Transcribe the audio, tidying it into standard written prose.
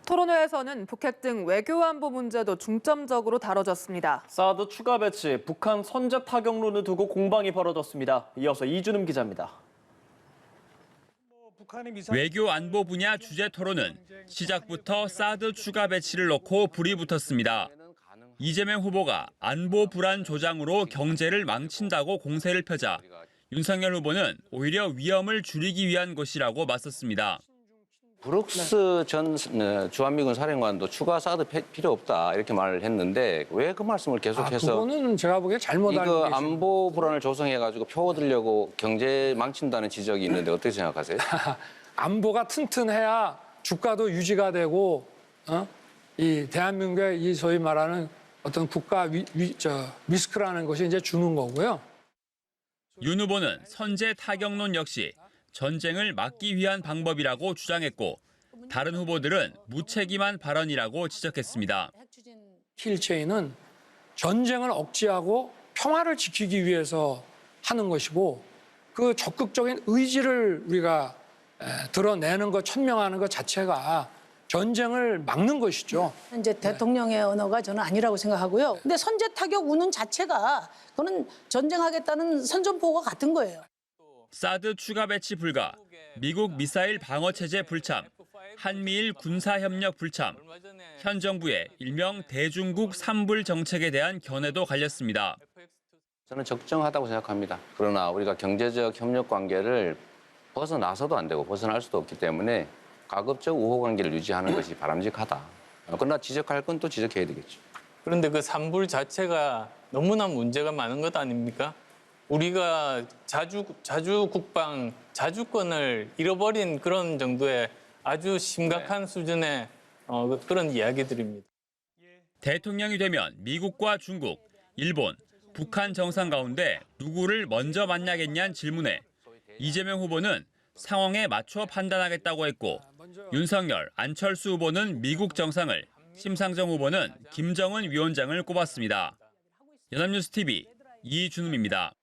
토론회에서는 북핵 등 외교 안보 문제도 중점적으로 다뤄졌습니다. 사드 추가 배치, 북한 선제 타격론을 두고 공방이 벌어졌습니다. 이어서 이준음 기자입니다. 외교 안보 분야 주제 토론은 시작부터 사드 추가 배치를 놓고 불이 붙었습니다. 이재명 후보가 안보 불안 조장으로 경제를 망친다고 공세를 펴자 윤석열 후보는 오히려 위험을 줄이기 위한 것이라고 맞섰습니다. 브룩스 전 주한미군 사령관도 추가 사드 필요 없다 이렇게 말을 했는데 왜 그 말씀을 계속해서 그거는 제가 보기에 잘못 알고 이거 계십니다. 안보 불안을 조성해가지고 표 얻으려고 경제 망친다는 지적이 있는데 어떻게 생각하세요? 안보가 튼튼해야 주가도 유지가 되고 이 대한민국의 이 소위 말하는 어떤 국가 리스크라는 것이 이제 주는 거고요. 윤 후보는 선제 타격론 역시 전쟁을 막기 위한 방법이라고 주장했고 다른 후보들은 무책임한 발언이라고 지적했습니다. 킬체인은 전쟁을 억제하고 평화를 지키기 위해서 하는 것이고 그 적극적인 의지를 우리가 드러내는 것, 천명하는 것 자체가 전쟁을 막는 것이죠. 이제 대통령의 언어가 저는 아니라고 생각하고요. 근데 선제 타격 운운 자체가 그거는 전쟁하겠다는 선전포고가 같은 거예요. 사드 추가 배치 불가, 미국 미사일 방어 체제 불참, 한미일 군사 협력 불참, 현 정부의 일명 대중국 삼불 정책에 대한 견해도 갈렸습니다. 저는 적정하다고 생각합니다. 그러나 우리가 경제적 협력 관계를 벗어나서도 안 되고 벗어날 수도 없기 때문에 가급적 우호 관계를 유지하는 것이 바람직하다. 그러나 지적할 건 또 지적해야 되겠죠. 그런데 그 산불 자체가 너무나 문제가 많은 것 아닙니까? 우리가 자주 국방, 자주권을 잃어버린 그런 정도의 아주 심각한 수준의 그런 이야기들입니다. 대통령이 되면 미국과 중국, 일본, 북한 정상 가운데 누구를 먼저 만나겠냐는 질문에 이재명 후보는 상황에 맞춰 판단하겠다고 했고 윤석열, 안철수 후보는 미국 정상을, 심상정 후보는 김정은 위원장을 꼽았습니다. 연합뉴스 TV 이준음입니다.